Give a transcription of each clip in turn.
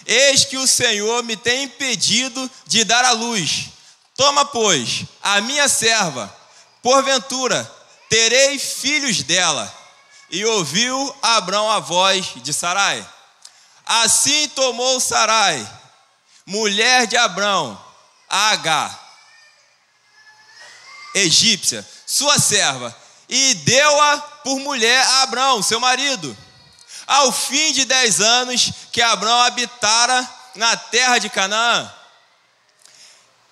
Eis que o Senhor me tem impedido de dar à luz. Toma, pois, a minha serva, porventura terei filhos dela. E ouviu Abrão a voz de Sarai. Assim tomou Sarai, mulher de Abrão, a Agar, egípcia, sua serva, e deu-a por mulher a Abrão, seu marido. Ao fim de 10 anos que Abrão habitara na terra de Canaã.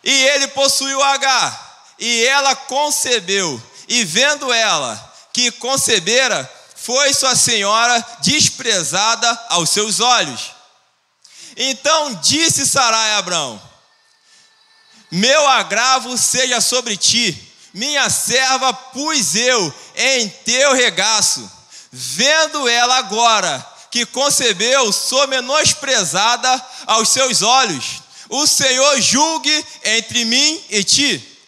E ele possuiu Agar, e ela concebeu, e vendo ela que concebera, foi sua senhora desprezada aos seus olhos. Então disse Sarai a Abrão: meu agravo seja sobre ti, minha serva pus eu em teu regaço. Vendo ela agora que concebeu, sou menosprezada aos seus olhos. O Senhor julgue entre mim e ti.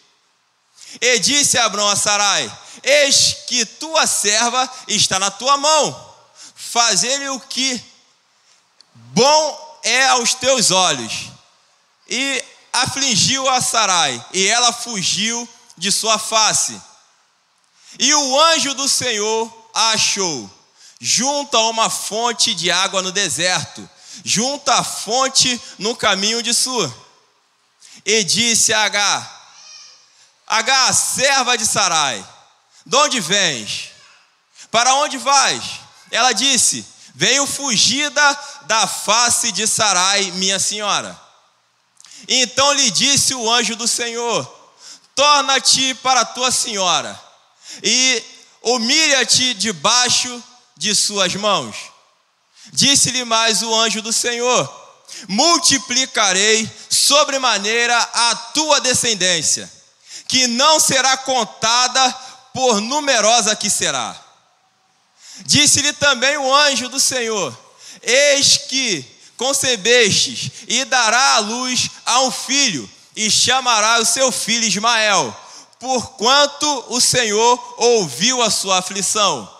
E disse Abrão a Sarai: eis que tua serva está na tua mão. Faze-lhe o que bom é aos teus olhos. E afligiu a Sarai, e ela fugiu de sua face. E o anjo do Senhor a achou junto a uma fonte de água no deserto, junto à fonte no caminho de Sur. E disse a Agar: Agar, serva de Sarai, de onde vens? Para onde vais? Ela disse: venho fugida da face de Sarai, minha senhora. Então lhe disse o anjo do Senhor: torna-te para tua senhora e humilha-te debaixo de suas mãos. Disse-lhe mais o anjo do Senhor: multiplicarei sobremaneira a tua descendência, que não será contada por numerosa que será. Disse-lhe também o anjo do Senhor: eis que concebestes e dará à luz a um filho, e chamará o seu filho Ismael, porquanto o Senhor ouviu a sua aflição.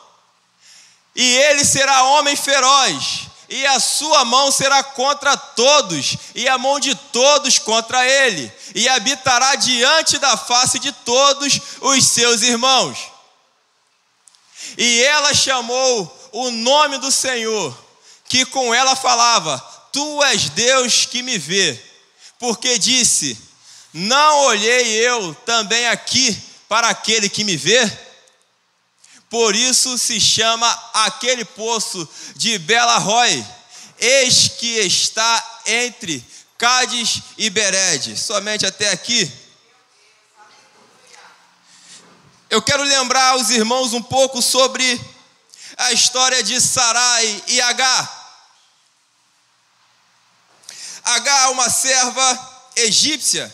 E ele será homem feroz, e a sua mão será contra todos, e a mão de todos contra ele, e habitará diante da face de todos os seus irmãos. E ela chamou o nome do Senhor, que com ela falava: tu és Deus que me vê. Porque disse: não olhei eu também aqui para aquele que me vê? Por isso se chama aquele poço de Bela-roi. Eis que está entre Cádiz e Bered. Somente até aqui. Eu quero lembrar aos irmãos um pouco sobre a história de Sarai e Agar. Agar, uma serva egípcia,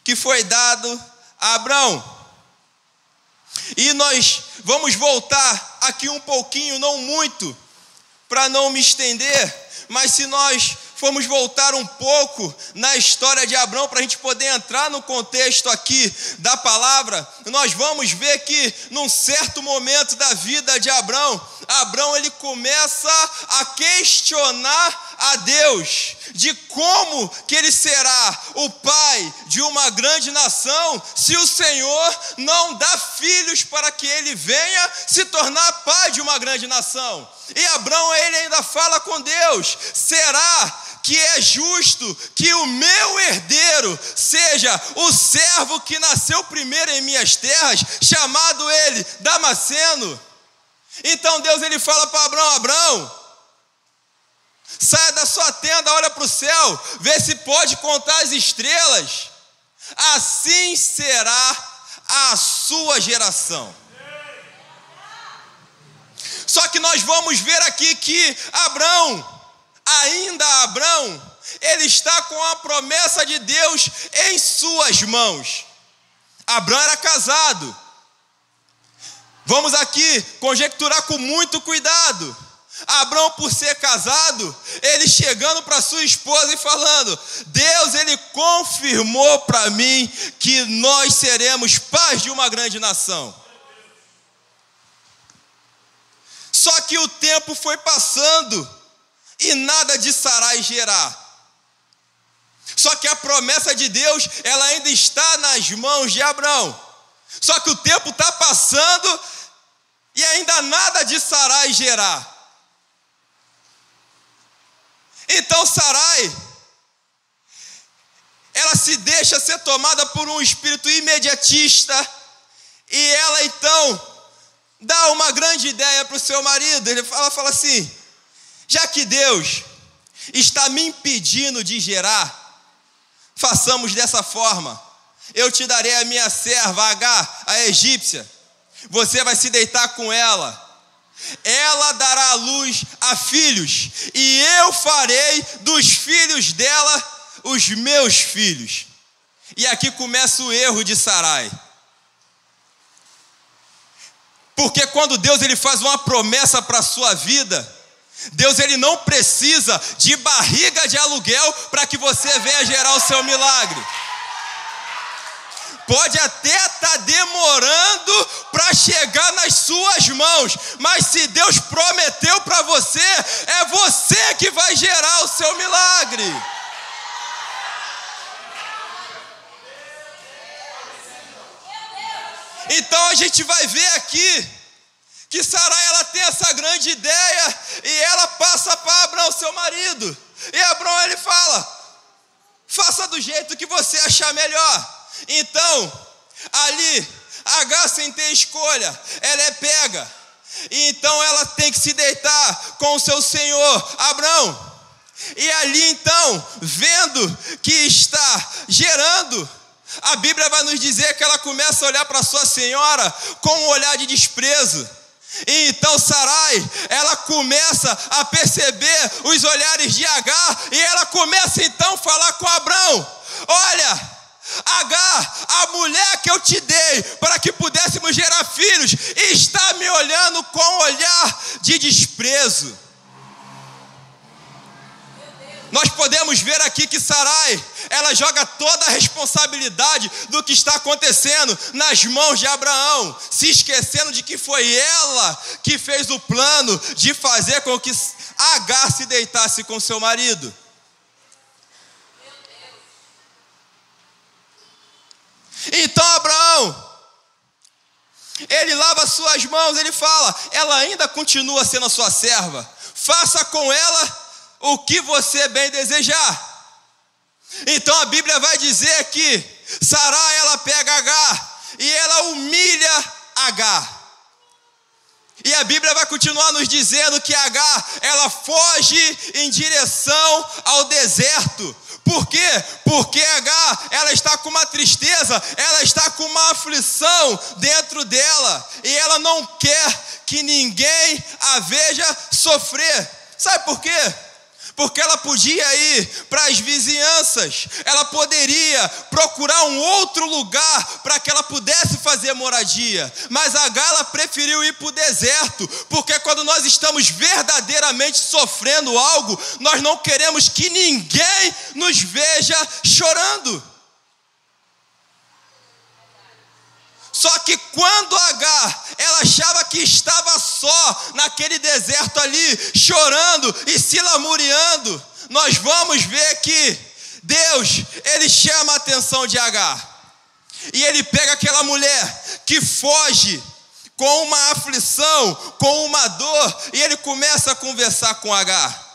que foi dado a Abrão. E nós vamos voltar aqui um pouquinho, não muito, para não me estender, mas se nós formos voltar um pouco na história de Abrão, para a gente poder entrar no contexto aqui da palavra, nós vamos ver que num certo momento da vida de Abrão, ele começa a questionar a Deus, de como que ele será o pai de uma grande nação, se o Senhor não dá filhos para que ele venha se tornar pai de uma grande nação. E Abrão, ele ainda fala com Deus: será que é justo que o meu herdeiro seja o servo que nasceu primeiro em minhas terras, chamado ele Damasceno? Então Deus, ele fala para Abrão: Abrão, saia da sua tenda, olha para o céu, vê se pode contar as estrelas, assim será a sua geração. Só que nós vamos ver aqui que Abrão, ele está com a promessa de Deus em suas mãos. Abrão era casado. Vamos aqui conjecturar com muito cuidado. Abrão, por ser casado, ele chegando para sua esposa e falando: Deus, ele confirmou para mim que nós seremos pais de uma grande nação. Só que o tempo foi passando e nada de Sarai gerar. Só que a promessa de Deus, ela ainda está nas mãos de Abrão. Só que o tempo está passando e ainda nada de Sarai gerar. Então Sarai, ela se deixa ser tomada por um espírito imediatista e ela então dá uma grande ideia para o seu marido. Ela fala assim: já que Deus está me impedindo de gerar, façamos dessa forma. Eu te darei a minha serva Agar, a egípcia. Você vai se deitar com ela. Ela dará à luz a filhos, e eu farei dos filhos dela os meus filhos. E aqui começa o erro de Sarai. Porque quando Deus ele faz uma promessa para a sua vida, Deus ele não precisa de barriga de aluguel para que você venha gerar o seu milagre. Pode até estar demorando para chegar nas suas mãos, mas se Deus prometeu para você, é você que vai gerar o seu milagre. Então a gente vai ver aqui que Sarai ela tem essa grande ideia e ela passa para Abrão, seu marido. E Abrão ele fala: faça do jeito que você achar melhor. Então, ali, Agar sem ter escolha, ela é pega. E então ela tem que se deitar com o seu senhor, Abrão. E ali então, vendo que está gerando, a Bíblia vai nos dizer que ela começa a olhar para sua senhora com um olhar de desprezo. E então Sarai, ela começa a perceber os olhares de Agar e ela começa então a falar com Abrão: olha, Agar, a mulher que eu te dei para que pudéssemos gerar filhos, está me olhando com um olhar de desprezo. Nós podemos ver aqui que Sarai, ela joga toda a responsabilidade do que está acontecendo nas mãos de Abraão, se esquecendo de que foi ela que fez o plano de fazer com que Agar se deitasse com seu marido. Então Abraão, ele lava suas mãos, ele fala: ela ainda continua sendo a sua serva, faça com ela o que você bem desejar. Então a Bíblia vai dizer que Sarai ela pega Agar e ela humilha Agar. E a Bíblia vai continuar nos dizendo que Agar ela foge em direção ao deserto. Por quê? Porque Agar ela está com uma tristeza, ela está com uma aflição dentro dela e ela não quer que ninguém a veja sofrer. Sabe por quê? Porque ela podia ir para as vizinhanças, ela poderia procurar um outro lugar para que ela pudesse fazer moradia, mas Agar ela preferiu ir para o deserto, porque quando nós estamos verdadeiramente sofrendo algo, nós não queremos que ninguém nos veja chorando. Só que quando Agar, ela achava que estava só naquele deserto ali, chorando e se lamuriando, nós vamos ver que Deus, ele chama a atenção de Agar. E ele pega aquela mulher que foge com uma aflição, com uma dor, e ele começa a conversar com Agar.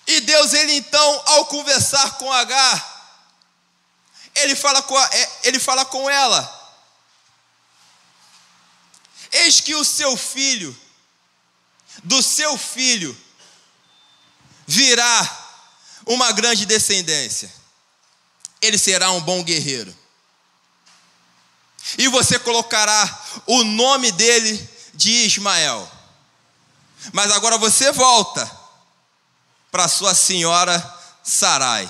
E Deus, ele então, ao conversar com Agar, ele fala com ela: eis que o seu filho, do seu filho, virá uma grande descendência. Ele será um bom guerreiro. E você colocará o nome dele de Ismael. Mas agora você volta para sua senhora Sarai.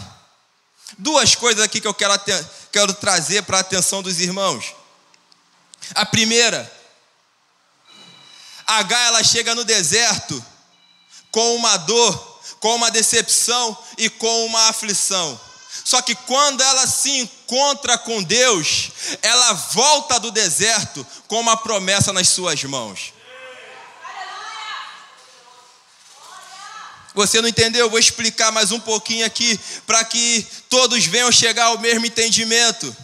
Duas coisas aqui que eu quero trazer para a atenção dos irmãos. A primeira, Agar ela chega no deserto com uma dor, com uma decepção e com uma aflição. Só que quando ela se encontra com Deus, ela volta do deserto com uma promessa nas suas mãos. Você não entendeu? Eu vou explicar mais um pouquinho aqui para que todos venham chegar ao mesmo entendimento.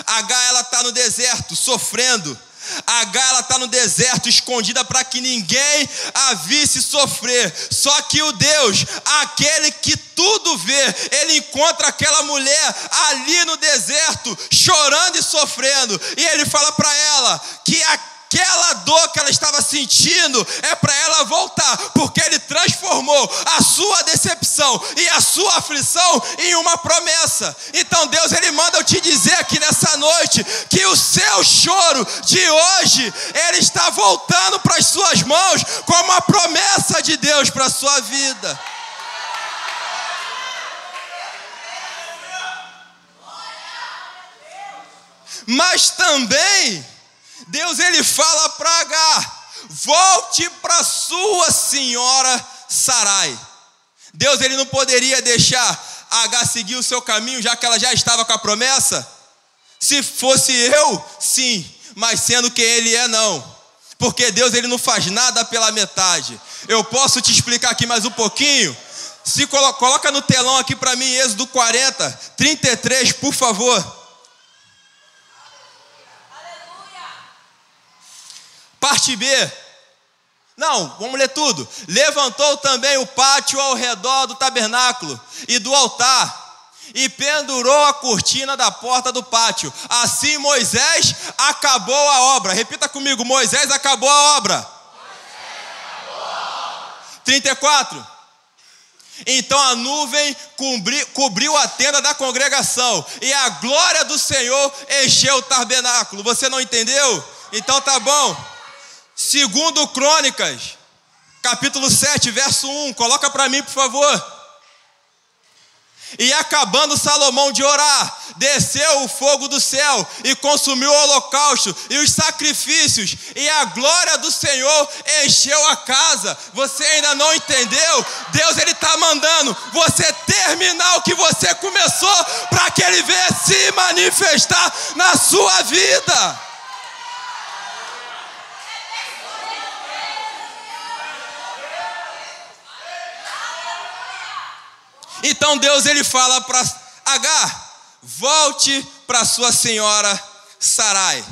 Agar, ela está no deserto, sofrendo. Agar, ela está no deserto, escondida para que ninguém a visse sofrer. Só que o Deus, aquele que tudo vê, ele encontra aquela mulher ali no deserto, chorando e sofrendo. E ele fala para ela que aquela dor que ela estava sentindo é para ela voltar, porque ele transformou a sua decepção e a sua aflição em uma promessa. Então Deus, ele manda eu te dizer aqui nessa noite que o seu choro de hoje, ele está voltando para as suas mãos como uma promessa de Deus para a sua vida. Mas também Deus, ele fala para Agar: volte para sua senhora Sarai. Deus, ele não poderia deixar Agar seguir o seu caminho, já que ela já estava com a promessa? Se fosse eu, sim, mas sendo que ele é, não. Porque Deus, ele não faz nada pela metade. Eu posso te explicar aqui mais um pouquinho? Se coloca no telão aqui para mim, Êxodo 40, 33, por favor. Parte B. Não, vamos ler tudo. Levantou também o pátio ao redor do tabernáculo e do altar, e pendurou a cortina da porta do pátio. Assim Moisés acabou a obra. Repita comigo: Moisés acabou a obra. 34. Então a nuvem cobriu a tenda da congregação, e a glória do Senhor encheu o tabernáculo. Você não entendeu? Então tá bom. Segundo Crônicas, capítulo 7, verso 1, coloca para mim, por favor. E acabando Salomão de orar, desceu o fogo do céu e consumiu o holocausto e os sacrifícios, e a glória do Senhor encheu a casa. Você ainda não entendeu? Deus, ele está mandando você terminar o que você começou, para que ele venha se manifestar na sua vida. Então Deus, ele fala para Agar: volte para sua senhora Sarai.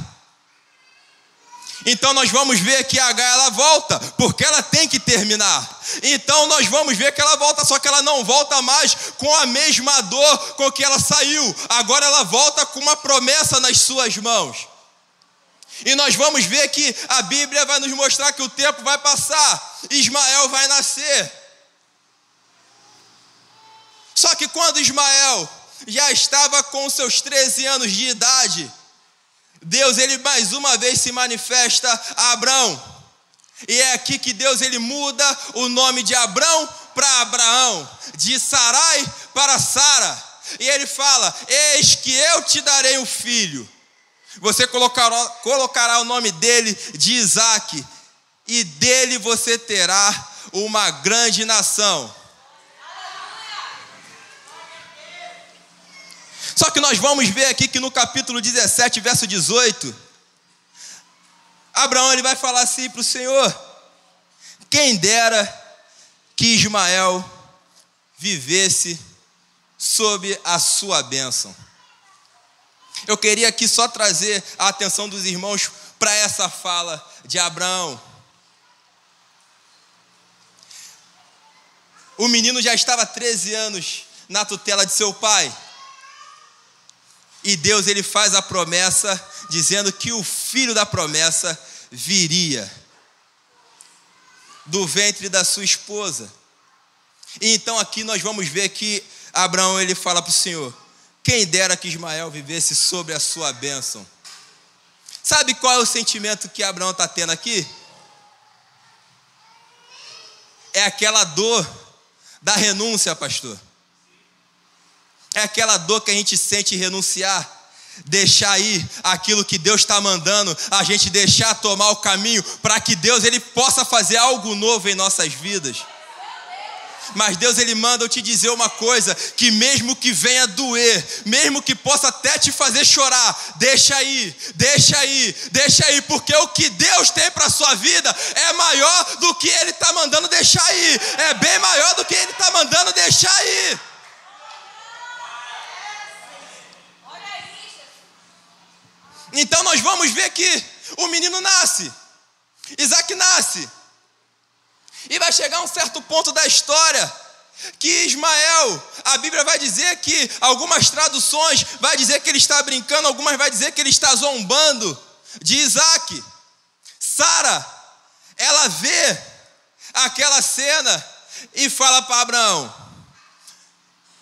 Então nós vamos ver que Agar, ela volta, porque ela tem que terminar. Então nós vamos ver que ela volta, só que ela não volta mais com a mesma dor com que ela saiu. Agora ela volta com uma promessa nas suas mãos. E nós vamos ver que a Bíblia vai nos mostrar que o tempo vai passar, Ismael vai nascer. Só que quando Ismael já estava com seus 13 anos de idade, Deus, ele mais uma vez se manifesta a Abrão. E é aqui que Deus, ele muda o nome de Abrão para Abraão, de Sarai para Sara. E ele fala: eis que eu te darei um filho. Você colocará o nome dele de Isaque, e dele você terá uma grande nação. Só que nós vamos ver aqui que no capítulo 17, verso 18, Abraão, ele vai falar assim para o Senhor: quem dera que Ismael vivesse sob a sua bênção. Eu queria aqui só trazer a atenção dos irmãos para essa fala de Abraão. O menino já estava há 13 anos na tutela de seu pai. E Deus, ele faz a promessa, dizendo que o filho da promessa viria do ventre da sua esposa. E então aqui nós vamos ver que Abraão, ele fala para o Senhor: quem dera que Ismael vivesse sobre a sua bênção. Sabe qual é o sentimento que Abraão está tendo aqui? É aquela dor da renúncia, pastor. É aquela dor que a gente sente renunciar, deixar ir aquilo que Deus está mandando, a gente deixar tomar o caminho para que Deus, ele possa fazer algo novo em nossas vidas. Mas Deus, Ele manda eu te dizer uma coisa, que mesmo que venha doer, mesmo que possa até te fazer chorar, deixa aí, porque o que Deus tem para a sua vida é maior do que Ele está mandando deixar aí, é bem maior do que Ele está mandando deixar aí. Então nós vamos ver que o menino nasce, Isaac nasce. E vai chegar um certo ponto da história que Ismael, a Bíblia vai dizer que, algumas traduções vai dizer que ele está brincando, algumas vai dizer que ele está zombando de Isaac. Sara, ela vê aquela cena e fala para Abraão: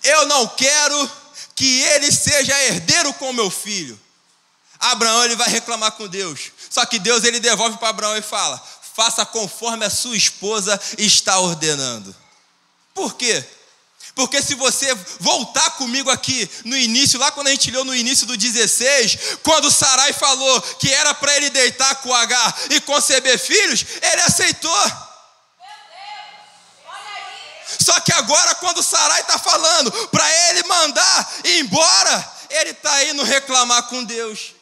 eu não quero que ele seja herdeiro com meu filho. Abraão, ele vai reclamar com Deus, só que Deus, ele devolve para Abraão e fala: faça conforme a sua esposa está ordenando. Por quê? Porque se você voltar comigo aqui no início, lá quando a gente leu no início do 16, quando Sarai falou que era para ele deitar com Agar e conceber filhos, ele aceitou. Só que agora, quando Sarai está falando para ele mandar ir embora, ele está indo reclamar com Deus.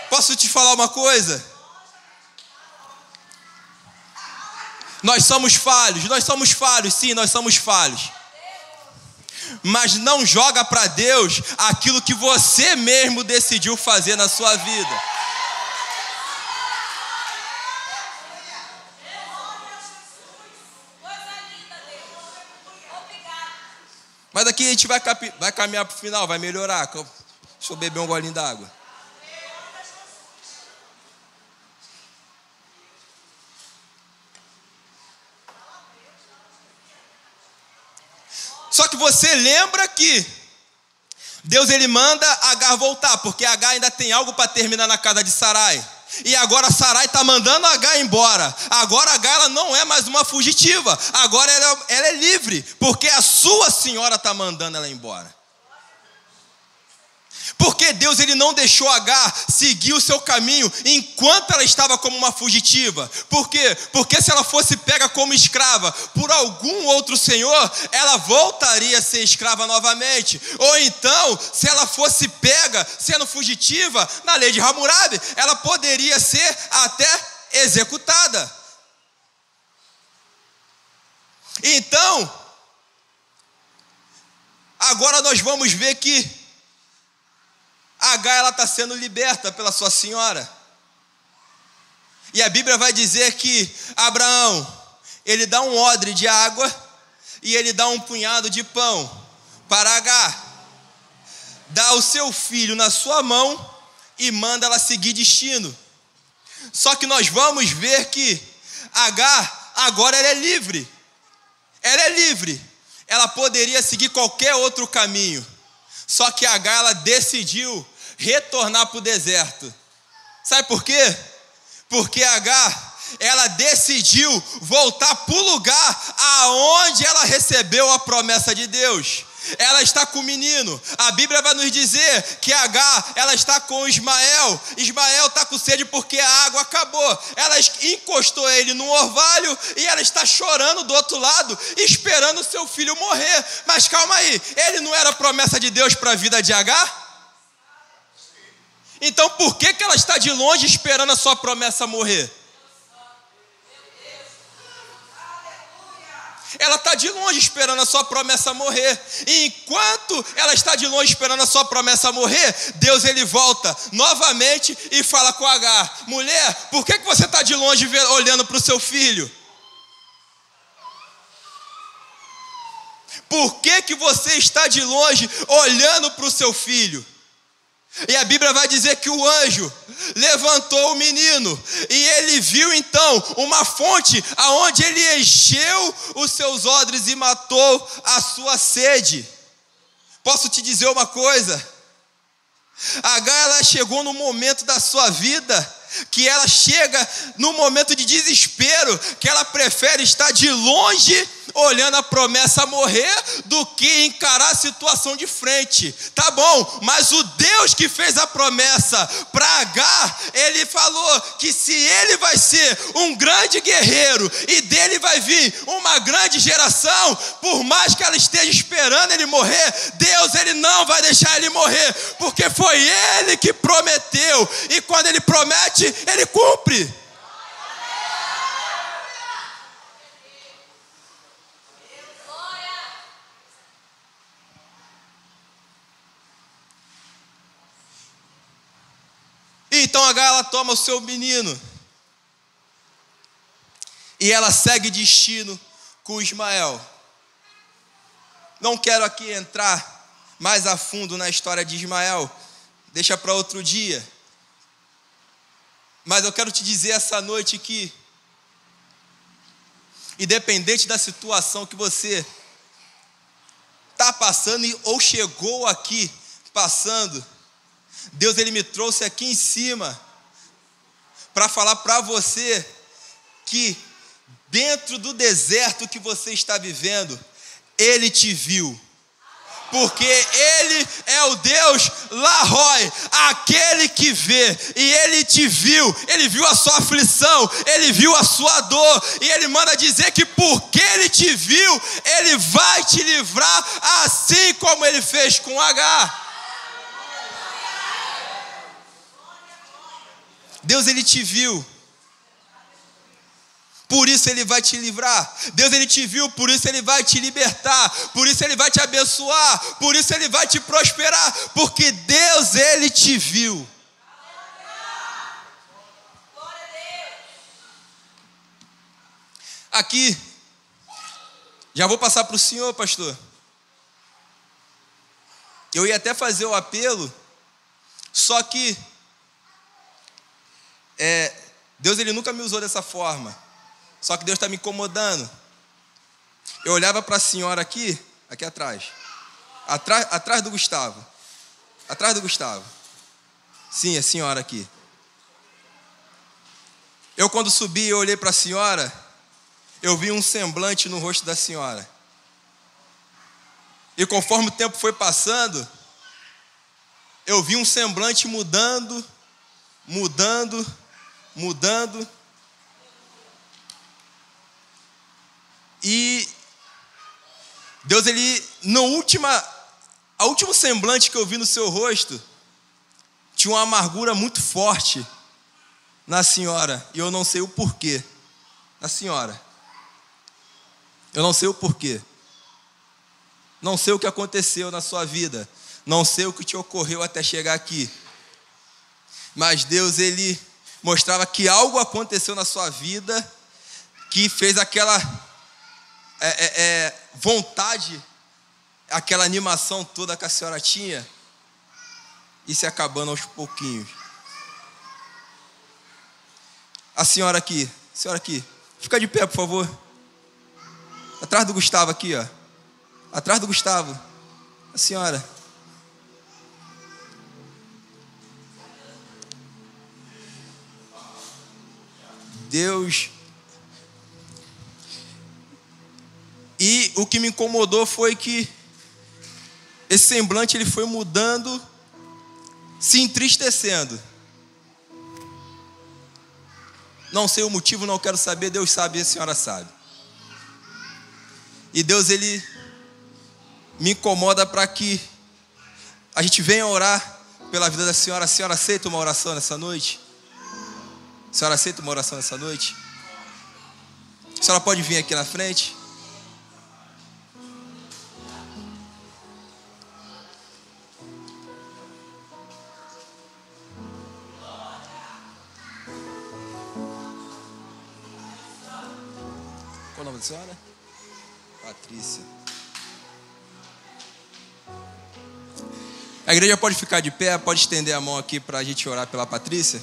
Posso te falar uma coisa? Nós somos falhos, sim, nós somos falhos. Mas não joga para Deus aquilo que você mesmo decidiu fazer na sua vida. Mas daqui a gente vai caminhar para o final, vai melhorar. Deixa eu beber um golinho d'água. Só que você lembra que Deus, ele manda Agar voltar, porque Agar ainda tem algo para terminar na casa de Sarai. E agora Sarai está mandando Agar embora. Agora Agar, ela não é mais uma fugitiva. Agora ela é livre, porque a sua senhora está mandando ela embora. Porque Deus, ele não deixou Agar seguir o seu caminho enquanto ela estava como uma fugitiva. Por quê? Porque se ela fosse pega como escrava por algum outro senhor, ela voltaria a ser escrava novamente. Ou então, se ela fosse pega sendo fugitiva, na lei de Hammurabi, ela poderia ser até executada. Então, agora nós vamos ver que Agar, ela está sendo liberta pela sua senhora. E a Bíblia vai dizer que Abraão, ele dá um odre de água e ele dá um punhado de pão para Agar. Dá o seu filho na sua mão e manda ela seguir destino. Só que nós vamos ver que Agar, agora ela é livre. Ela é livre. Ela poderia seguir qualquer outro caminho. Só que Agar, ela decidiu retornar para o deserto. Sabe por quê? Porque Agar, ela decidiu voltar para o lugar aonde ela recebeu a promessa de Deus. Ela está com o menino. A Bíblia vai nos dizer que Agar, ela está com Ismael. Ismael está com sede porque a água acabou. Ela encostou ele num orvalho e ela está chorando do outro lado, esperando o seu filho morrer. Mas calma aí, ele não era promessa de Deus para a vida de Agar? Então por que ela está de longe esperando a sua promessa morrer? Ela está de longe esperando a sua promessa morrer. E enquanto ela está de longe esperando a sua promessa morrer, Deus, ele volta novamente e fala com Agar: mulher, por que você está de longe olhando para o seu filho? Por que você está de longe olhando para o seu filho? E a Bíblia vai dizer que o anjo levantou o menino e ele viu então uma fonte aonde ele encheu os seus odres e matou a sua sede. Posso te dizer uma coisa? Agar, ela chegou no momento da sua vida que ela chega no momento de desespero, que ela prefere estar de longe olhando a promessa morrer do que encarar a situação de frente. Tá bom, mas o Deus que fez a promessa para Agar, ele falou que se ele vai ser um grande guerreiro e dele vai vir uma grande geração, por mais que ela esteja esperando ele morrer, Deus ele não vai deixar ele morrer, porque foi ele que prometeu, e quando ele promete, ele cumpre. Então Agar, ela toma o seu menino e ela segue destino com Ismael. Não quero aqui entrar mais a fundo na história de Ismael, deixa para outro dia. Mas eu quero te dizer essa noite que, independente da situação que você está passando ou chegou aqui passando, Deus ele me trouxe aqui em cima para falar para você que dentro do deserto que você está vivendo, Ele te viu. Porque Ele é o Deus Lahoi, aquele que vê, e Ele te viu, Ele viu a sua aflição, Ele viu a sua dor, e Ele manda dizer que porque Ele te viu, Ele vai te livrar, assim como Ele fez com Agar. Deus ele te viu, por isso ele vai te livrar. Deus ele te viu, por isso ele vai te libertar, por isso ele vai te abençoar, por isso ele vai te prosperar, porque Deus ele te viu. Aqui, já vou passar para o senhor, pastor. Eu ia até fazer o apelo, só que Deus ele nunca me usou dessa forma. Só que Deus está me incomodando. Eu olhava para a senhora aqui atrás. Atrás do Gustavo. Atrás do Gustavo. Sim, a senhora aqui. Eu quando subi e olhei para a senhora, eu vi um semblante no rosto da senhora. E conforme o tempo foi passando, eu vi um semblante mudando. E Deus ele, a último semblante que eu vi no seu rosto, tinha uma amargura muito forte na senhora, e eu não sei o porquê. Na senhora, eu não sei o porquê. Não sei o que aconteceu na sua vida, não sei o que te ocorreu até chegar aqui, mas Deus ele mostrava que algo aconteceu na sua vida que fez aquela vontade, aquela animação toda que a senhora tinha e se acabando aos pouquinhos. A senhora aqui, fica de pé, por favor. Atrás do Gustavo aqui, ó. Atrás do Gustavo. A senhora. Deus. E o que me incomodou foi que esse semblante ele foi mudando, se entristecendo. Não sei o motivo, não quero saber, Deus sabe e a senhora sabe. E Deus ele me incomoda para que a gente venha orar pela vida da senhora. A senhora aceita uma oração nessa noite? A senhora aceita uma oração nessa noite? A senhora pode vir aqui na frente? Qual o nome da senhora? Patrícia. A igreja pode ficar de pé, pode estender a mão aqui para a gente orar pela Patrícia.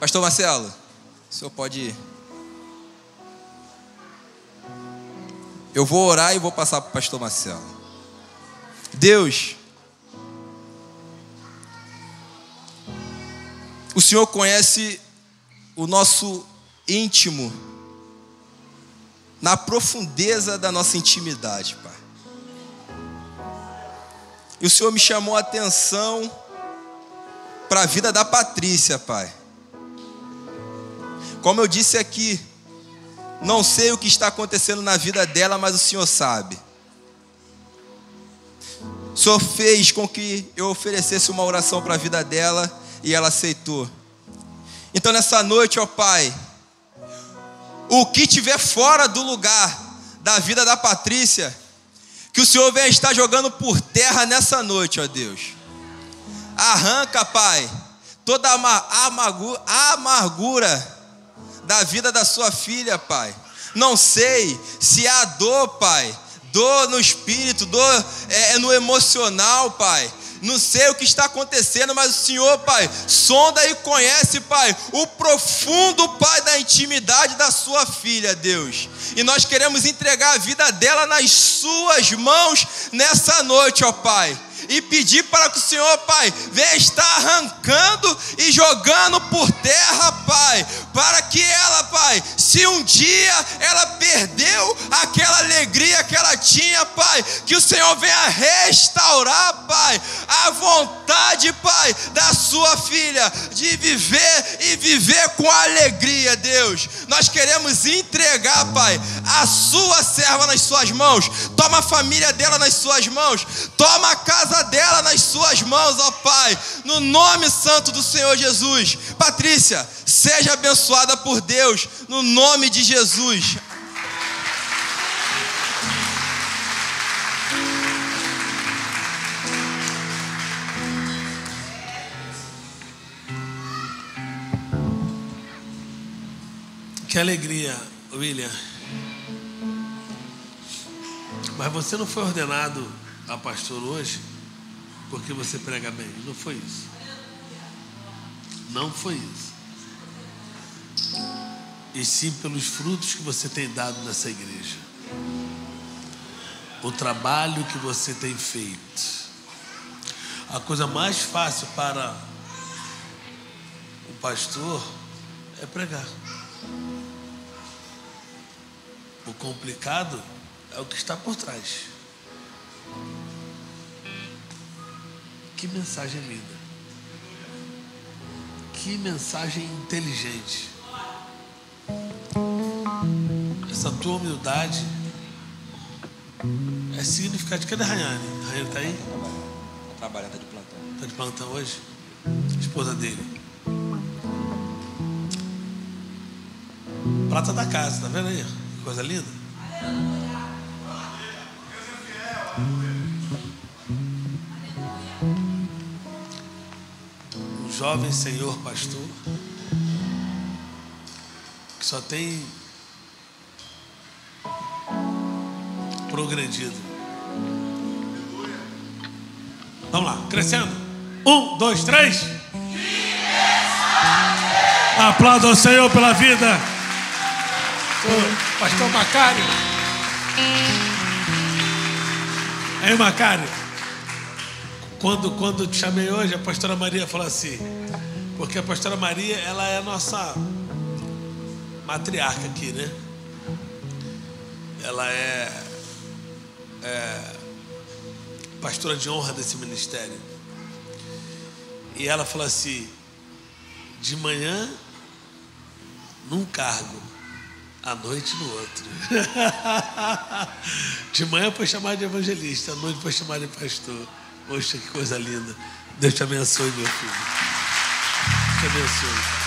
Pastor Marcelo, o senhor pode ir. Eu vou orar e vou passar para o pastor Marcelo. Deus, O Senhor conhece o nosso íntimo, na profundeza da nossa intimidade, Pai. E o Senhor me chamou a atenção para a vida da Patrícia, Pai. Como eu disse aqui, não sei o que está acontecendo na vida dela, mas o Senhor sabe. O Senhor fez com que eu oferecesse uma oração para a vida dela e ela aceitou. Então nessa noite, ó Pai, o que tiver fora do lugar da vida da Patrícia, que o Senhor venha estar jogando por terra nessa noite, ó Deus. Arranca, Pai, toda a amargura da vida da sua filha, Pai. Não sei se há dor, Pai, dor no espírito, dor no emocional, Pai. Não sei o que está acontecendo, mas o Senhor, Pai, sonda e conhece, Pai, o profundo, Pai, da intimidade da sua filha, Deus. E nós queremos entregar a vida dela nas suas mãos nessa noite, ó Pai. E pedir para que o Senhor, Pai, venha estar arrancando e jogando por terra, Pai, para que ela, Pai, se um dia ela perdeu aquela alegria que ela tinha, Pai, que o Senhor venha restaurar, Pai, a vontade, Pai, da sua filha de viver e viver com alegria, Deus. Nós queremos entregar, Pai, a sua serva nas suas mãos. Toma a família dela nas suas mãos. Toma a casa dela nas suas mãos, ó Pai, no nome santo do Senhor Jesus. Patrícia, seja abençoada por Deus, no nome de Jesus. Que alegria, William. Mas você não foi ordenado a pastor hoje porque você prega bem. Não foi isso. Não foi isso. E sim pelos frutos que você tem dado nessa igreja. O trabalho que você tem feito. A coisa mais fácil para o pastor é pregar. O complicado é o que está por trás. Que mensagem linda. Que mensagem inteligente. Essa tua humildade é significante. Cadê a Rayane? A Rayane está aí? Está trabalhando, está de plantão. Está de plantão hoje? Esposa dele. Prata da casa, tá vendo aí? Que coisa linda. Um jovem senhor pastor que só tem progredido. Vamos lá, crescendo. 1, 2, 3. Aplauda o Senhor pela vida. Pastor Macário. Aí, Macário, quando te chamei hoje, a pastora Maria falou assim, porque a pastora Maria, ela é a nossa matriarca aqui, né? Ela é pastora de honra desse ministério. E ela falou assim, de manhã num cargo, à noite no outro. De manhã foi chamado de evangelista, à noite foi chamado de pastor. Poxa, que coisa linda. Deus te abençoe, meu filho. Te abençoe.